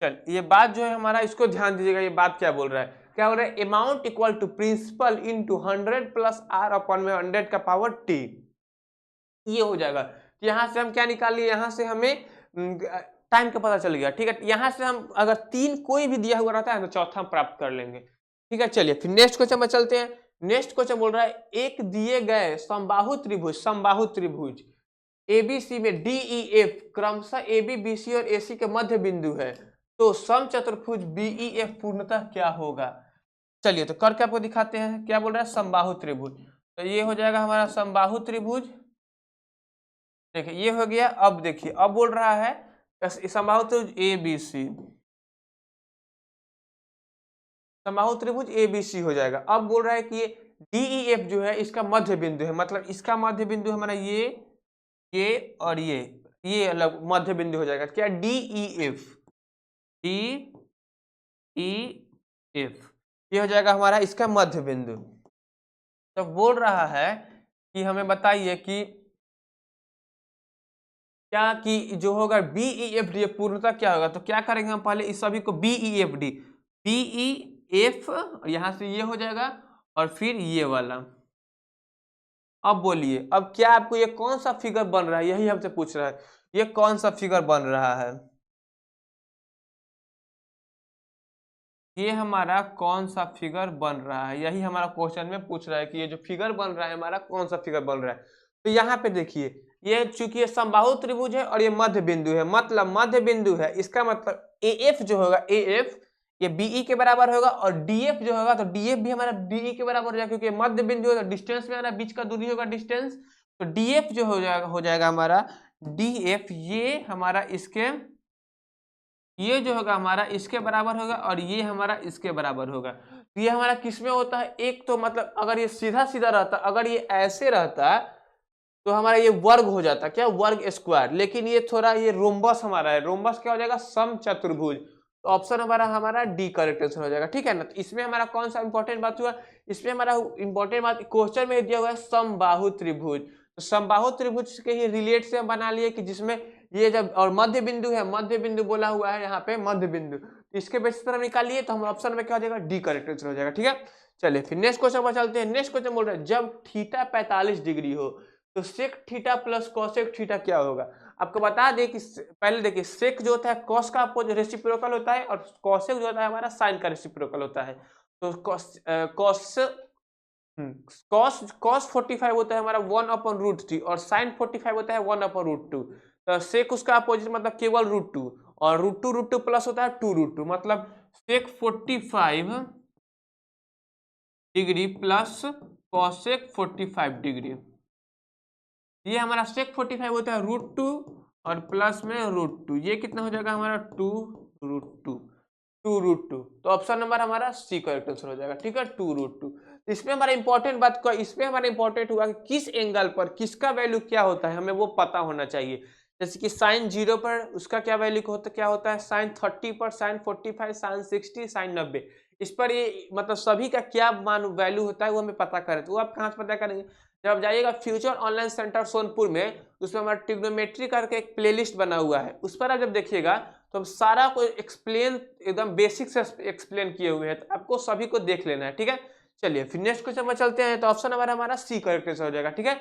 चल ये बात जो है हमारा, इसको ध्यान दीजिएगा, ये बात क्या बोल रहा है, क्या बोल रहा है amount equal to principal into 100 plus R upon में 100 का पावर टी, ये हो जाएगा। यहाँ से हम क्या निकाल लिए, यहाँ से हमें टाइम का पता चल गया, ठीक है। यहाँ से हम अगर 3 कोई भी दिया हुआ रहता है तो चौथा हम प्राप्त कर लेंगे, ठीक है। चलिए फिर नेक्स्ट क्वेश्चन में चलते हैं। नेक्स्ट क्वेश्चन बोल रहा है एक दिए गए समबाहु त्रिभुज एबीसी में डीईएफ क्रमशः एबी बीसी और एसी के मध्य बिंदु है, तो समचतुर्भुज बीईएफ पूर्णतः क्या होगा। चलिए तो करके आपको दिखाते हैं। क्या बोल रहा है समबाहु त्रिभुज, तो ये हो जाएगा हमारा समबाहु त्रिभुज, देखिए ये हो गया। अब देखिए अब बोल रहा है समबाहु त्रिभुज एबीसी, समबाहु त्रिभुज एबीसी हो जाएगा। अब बोल रहा है कि ये डीईएफ जो है इसका मध्य बिंदु है, मतलब इसका मध्य बिंदु हमारा ये और ये अलग मध्य बिंदु हो जाएगा। क्या डीईएफ, डीईएफ ये हो जाएगा हमारा इसका मध्य बिंदु। तो बोल रहा है कि हमें बताइए कि क्या कि जो होगा बीईएफ डी पूर्णतः क्या होगा। तो क्या करेंगे हम पहले इस सभी को बीईएफ डी, बीईएफ यहां से ये हो जाएगा और फिर ये वाला। अब बोलिए अब क्या आपको ये कौन सा फिगर बन रहा है, यही हमसे पूछ रहा है, ये कौन सा फिगर बन रहा है, ये हमारा कौन सा फिगर बन रहा है, यही हमारा क्वेश्चन में पूछ रहा है कि ये जो फिगर बन रहा है हमारा कौन सा फिगर बन रहा है। तो यहाँ पे देखिए ये चूंकि ये समबाहु त्रिभुज है और ये मध्य बिंदु है, मतलब मध्य बिंदु है, इसका मतलब एएफ जो होगा एएफ ये बीई के बराबर होगा, और डीएफ जो होगा तो डीएफ भी हमारा बीई के बराबर हो जाएगा, क्योंकि मध्य बिंदु है तो डिस्टेंस में हमारा बीच का दूरी होगा डिस्टेंस, तो डीएफ जो हो जाएगा हमारा डीएफ, ये हमारा इसके, ये जो होगा हमारा इसके बराबर होगा, और ये हमारा इसके बराबर होगा। तो ये हमारा किस में होता है, एक तो मतलब अगर ये सीधा सीधा रहता, अगर ये ऐसे रहता तो हमारा ये वर्ग हो जाता, क्या वर्ग स्क्वायर, लेकिन ये थोड़ा ये रोम्बस हमारा है, रोम्बस क्या हो जाएगा समचतुर्भुज। तो ऑप्शन हमारा डी करेक्ट आंसर हो जाएगा, ठीक है ना। तो इसमें हमारा कौन सा इंपॉर्टेंट बात हुआ, इसमें हमारा इंपॉर्टेंट बात क्वेश्चन में दिया हुआ है समबाहु त्रिभुज, तो समबाहु त्रिभुज के ही रिलेट से हम बना लिए कि जिसमें ये जब और मध्य बिंदु है, मध्य बिंदु बोला हुआ है यहाँ पे मध्य बिंदु, इसके बेसिस पर हम निकालिए तो हम ऑप्शन में क्या हो जाएगा डी करेक्ट आंसर हो जाएगा, ठीक है। चलिए फिर नेक्स्ट क्वेश्चन पर चलते हैं। नेक्स्ट क्वेश्चन बोल रहे हैं जब थीटा 45 डिग्री हो तो sec theta plus cosec theta क्या होगा। आपको बता दें कि पहले देखिए सेक जो होता है कॉस का रेसिप्रोकल होता है, और कॉसेक जो होता है हमारा साइन का रेसिप्रोकल होता है। तो कॉस 45 होता है हमारा 1/√3 और साइन 45 होता है 1/√2। तो सेक उसका अपोजिट मतलब केवल √2, और √2 प्लस होता है 2√2, मतलब सेक 45 डिग्री प्लस कॉसेक 45 डिग्री। ये हमारा सेक 45 होता है √2 और प्लस में √2, ये कितना हो जाएगा हमारा 2√2, तो ऑप्शन नंबर हमारा सी करेक्ट आंसर हो जाएगा, ठीक है 2√2। इसमें हमारा इंपॉर्टेंट बात क्या, इसमें हमारा इंपॉर्टेंट हुआ कि किस एंगल पर किसका वैल्यू क्या होता है, हमें वो पता होना चाहिए। जैसे कि साइन 0 पर उसका क्या वैल्यू क्या होता है, साइन 30 पर, साइन 45, साइन 60, साइन 90, इस पर ये मतलब सभी का क्या मान वैल्यू होता है वो हमें पता करें। तो वो आप कहाँ से पता करेंगे, जब आप जाइएगा फ्यूचर ऑनलाइन सेंटर सोनपुर में, उसमें हमारा ट्रिग्नोमेट्री करके एक प्लेलिस्ट बना हुआ है, उस पर आप जब देखिएगा तो हम सारा को एक्सप्लेन एकदम बेसिक से एक्सप्लेन किए हुए हैं, तो आपको सभी को देख लेना है, ठीक है। चलिए फिर नेक्स्ट क्वेश्चन में चलते हैं। तो ऑप्शन नंबर हमारा सी करेक्ट आंसर हो जाएगा, ठीक है।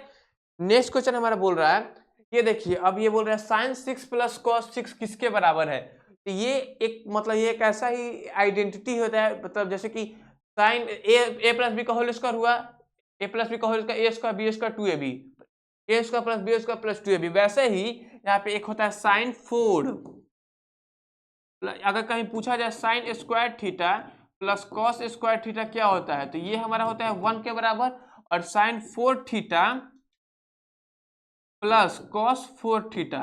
नेक्स्ट क्वेश्चन हमारा बोल रहा है, ये देखिए अब ये बोल रहा है साइन 6 प्लस कॉस 6 किसके बराबर है। तो ये एक मतलब ये एक ऐसा ही आइडेंटिटी होता है, मतलब जैसे कि साइन ए प्लस बी का होल स्क्वायर हुआ, ए प्लस बी का whole square, A square B square 2ab, A square plus B square plus 2ab। वैसे ही यहाँ पे एक होता है साइन 4, अगर कहीं पूछा जाए sign square theta plus cos square theta क्या होता है, तो ये हमारा होता है 1 के बराबर, और sine 4 theta plus cos 4 theta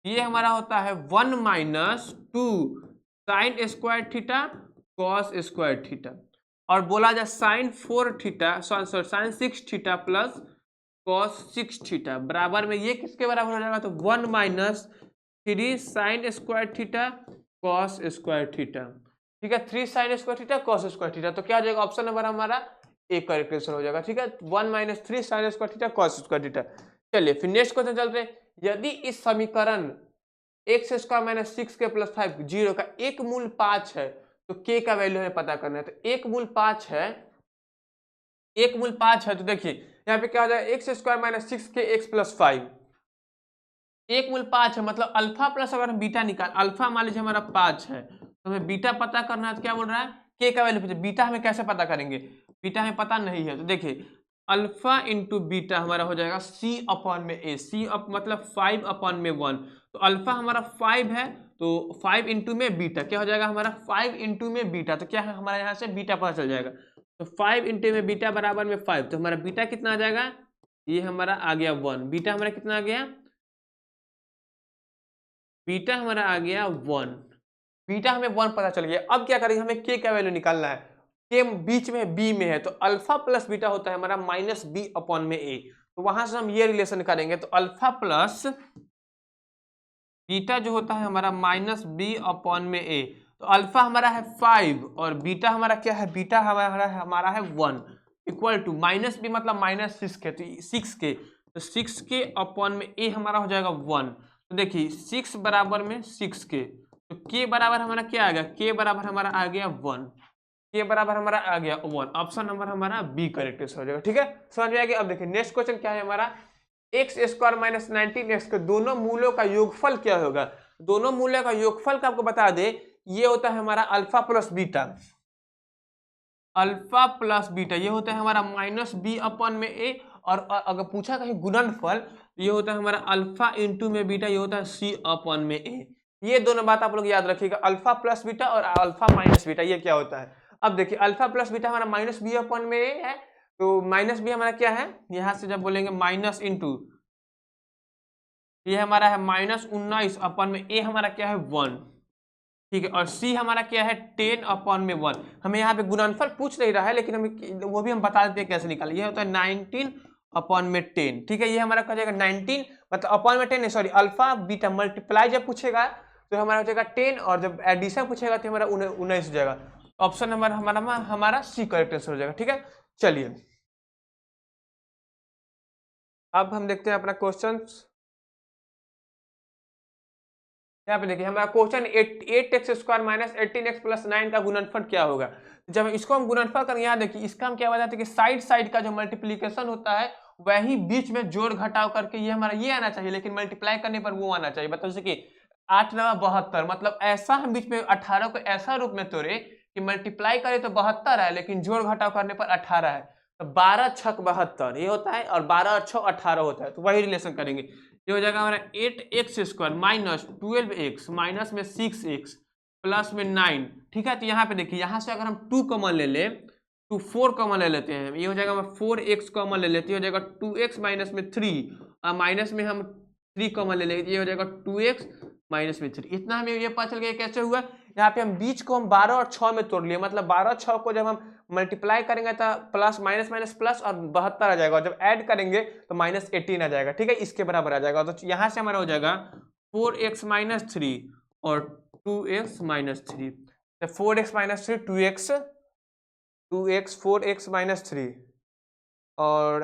ये हमारा होता है 1 minus 2 sine square theta cos square theta. और बोला जाए sine 4 theta sorry sine 6 theta plus cos 6 theta बराबर में ये किसके बराबर हो जाएगा, तो 1 minus 3 sine square theta cos square theta, ठीक है। 3 sine square theta cos square theta, तो क्या हो जाएगा ऑप्शन नंबर हमारा ए करेक्ट आंसर हो जाएगा, ठीक है। 1 minus 3 sine square theta cos square theta. चलिए फिर नेक्स्ट क्वेश्चन चलते हैं। यदि इस समीकरण एक्स स्क्वायर माइनस 6 के प्लस 5 जीरो का एक मूल 5 है तो के का वैल्यू हमें पता करना है। तो एक मूल 5 है, एक मूल 5 है, तो देखिए यहाँ पे क्या हो जाएगा एक्स स्क्वायर माइनस 6 के एक्स प्लस 5, एक मूल 5 है, मतलब अल्फा प्लस अगर हम बीटा निकाल, अल्फा मान लीजिए हमारा 5 है तो हमें बीटा पता करना है, तो क्या बोल रहा है के का वैल्यू, बीटा हमें कैसे पता करेंगे, बीटा हमें पता नहीं है। तो देखिए अल्फा इंटू बीटा हमारा हो जाएगा सी अपॉन में ए, सी अप मतलब 5 अपॉन में 1, तो अल्फा हमारा 5 है तो 5 इंटू में बीटा क्या हो जाएगा हमारा 5 इंटू में बीटा, तो क्या है हमारा यहाँ से बीटा पता चल जाएगा। तो 5 इंटू में बीटा बराबर में 5, तो हमारा बीटा कितना आ जाएगा, ये हमारा आ गया 1, बीटा हमारा कितना आ गया, बीटा हमारा आ गया 1, बीटा हमें 1 पता चल गया। अब क्या करेंगे, हमें के का वैल्यू निकालना है, के बीच में बी में है, तो अल्फा प्लस बीटा होता है हमारा माइनस बी अपॉन में ए, तो वहां से हम ये रिलेशन करेंगे, तो अल्फा प्लस बीटा जो होता है हमारा माइनस बी अपॉन में ए, तो अल्फा हमारा है 5 और बीटा हमारा क्या है, बीटा हमारा है 1 इक्वल टू माइनस बी मतलब माइनस 6 के, तो 6 के, तो 6 के अपॉन में ए हमारा हो जाएगा 1, तो देखिए 6 बराबर में 6 के, तो के बराबर हमारा क्या आ गया, के बराबर हमारा आ गया 1, के बराबर हमारा आ गया 1, ऑप्शन नंबर हमारा बी करेक्ट हो जाएगा, ठीक है, समझ में आ गया। अब देखिए नेक्स्ट क्वेश्चन क्या है हमारा, एक्स स्क्वायर माइनस 19x के दोनों मूल्यों का योगफल क्या होगा। दोनों मूल्यों का योगफल का आपको बता दे, ये होता है हमारा alpha plus beta, alpha plus beta ये होता है हमारा माइनस बी अपॉन में ए, और अगर पूछा कहीं गुणनफल ये होता है हमारा अल्फा इंटू में बीटा, ये होता है सी अपॉन में ए। ये दोनों बात आप लोग याद रखिएगा, अल्फा प्लस बीटा और अल्फा माइनस बीटा, ये क्या होता है। अब देखिए अल्फा प्लस बीटा हमारा माइनस बी अपॉन में ए है, तो माइनस बी हमारा क्या है, यहाँ से जब बोलेंगे माइनस इंटू, ये हमारा है -19 अपॉन में ए हमारा क्या है 1, ठीक है, और सी हमारा क्या है 10 अपॉन में 1। हमें यहाँ पे गुणनफल पूछ नहीं रहा है, लेकिन हमें वो भी हम बता देते हैं कैसे निकालें। ये होता है 19 अपॉन में 10, ठीक है, ये हमारा कह जाएगा 19 मतलब अपॉन में 10 नहीं सॉरी, अल्फा बीटा मल्टीप्लाई जब पूछेगा तो हमारा हो जाएगा 10, और जब एडिशन पूछेगा तो हमारा 19 हो जाएगा। ऑप्शन नंबर हमारा सी करेक्ट आंसर हो जाएगा, ठीक है। चलिए अब हम देखते हैं अपना क्वेश्चन। यहाँ पे देखिए हमारा question 8x² minus 18x plus 9 का गुणनफल क्या होगा। जब इसको हम गुणनफल करेंगे, यहाँ देखिए इसका हम क्या बताते हैं कि साइड साइड का जो मल्टीप्लीकेशन होता है वही बीच में जोड़ घटाव करके ये हमारा ये आना चाहिए, लेकिन मल्टीप्लाई करने पर वो आना चाहिए। बताओ जैसे कि 8 9 72, मतलब ऐसा हम बीच में 18 को ऐसा रूप में तोड़े कि मल्टीप्लाई करे तो 72 है, लेकिन जोड़ घटाव करने पर 18 है, तो 12 छक 72 ये होता है, और 12 और 6 18 होता है, तो वही रिलेशन करेंगे। ये हो जाएगा हमारा 8x² माइनस 12x माइनस में 6x प्लस में 9, ठीक है। तो यहाँ पे देखिए यहाँ से अगर हम 2 कॉमन ले ले तो 4 कॉमन ले लेते हैं, ये हो जाएगा 4x कॉमन ले लेते हैं, हो जाएगा 2x माइनस में 3, और माइनस में हम 3 कॉमन ले लेंगे, ये हो जाएगा 2x माइनस में 3। इतना हमें ये पता चल गया कैसे हुआ। यहाँ पे हम बीच को हम 12 और 6 में तोड़ लिए, मतलब 12 6 को जब हम मल्टीप्लाई करेंगे तो प्लस माइनस माइनस प्लस और 72 आ जाएगा, और जब ऐड करेंगे तो -18 आ जाएगा, ठीक है, इसके बराबर आ जाएगा। तो यहाँ से हमारा हो जाएगा 4x माइनस 3 और 2x माइनस 3, तो 4x minus 3 2x 4x minus 3, और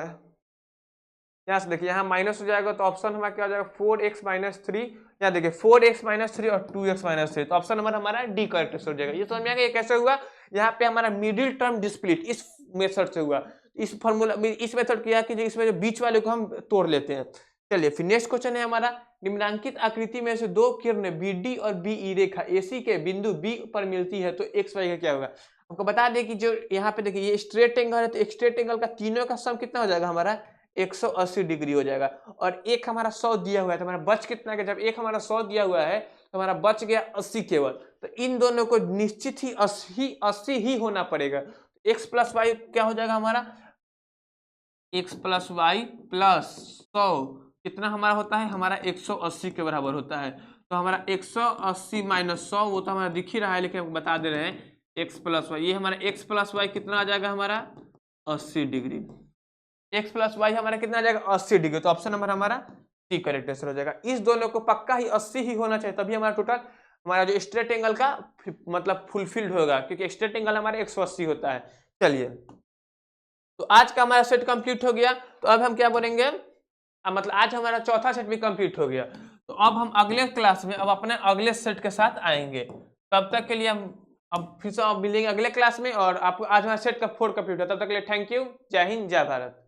यहाँ से देखिए यहाँ माइनस हो जाएगा, तो ऑप्शन हमारा क्या हो जाएगा 4x माइनस 3, यहाँ देखिए 4x माइनस 3 और 2x माइनस 3, तो ऑप्शन नंबर हमारा डी करेक्ट हो जाएगा। ये समझ में आ गया ये कैसे हुआ। यहाँ पे हमारा मिडिल टर्म डिस्प्लिट इस मेथड से हुआ, इस फॉर्मूला इस मेथड किया कि इसमें जो बीच वाले को हम तोड़ लेते हैं। चलिए फिर नेक्स्ट क्वेश्चन है हमारा, निम्नांकित आकृति में से दो किरण BD और BE रेखा AC के बिंदु B पर मिलती है तो XY का क्या होगा। आपको बता दें कि जो यहाँ पे देखिए ये स्ट्रेट एंगल है, तो स्ट्रेट एंगल का तीनों का सम कितना हो जाएगा हमारा 180 डिग्री हो जाएगा, और एक हमारा 100 दिया हुआ है, तो हमारा बच कितना गया, जब एक हमारा 100 दिया हुआ है तो हमारा बच गया 80 केवल, तो इन दोनों को निश्चित ही 80 ही होना पड़ेगा। x प्लस वाई क्या हो जाएगा हमारा, x प्लस वाई प्लस 100 कितना हमारा होता है, हमारा 180 के बराबर होता है। तो हमारा 180 माइनस 100 वो तो हमारा दिख ही रहा है, लेकिन हम बता दे रहे हैं x प्लस वाई, ये हमारा x प्लस वाई कितना आ जाएगा हमारा 80 डिग्री, x प्लस वाई हमारा कितना आ जाएगा 80 डिग्री, तो ऑप्शन नंबर हमारा सी करेक्ट आंसर हो जाएगा। इस दोनों को पक्का ही 80 ही होना चाहिए, तभी हमारा टोटल हमारा जो स्ट्रेट एंगल का मतलब फुलफिल्ड होगा, क्योंकि स्ट्रेट एंगल हमारा 180 होता है। चलिए तो आज का हमारा सेट कंप्लीट हो गया, तो अब हम क्या बोलेंगे, मतलब आज हमारा चौथा सेट भी कंप्लीट हो गया, तो अब हम अगले क्लास में अब अपने अगले सेट के साथ आएंगे। तब तक के लिए हम अब फिर से मिलेंगे अगले क्लास में, और आपको आज हमारा सेट का 4 कंप्लीट है। तब तक के लिए थैंक यू, जय हिंद जय भारत।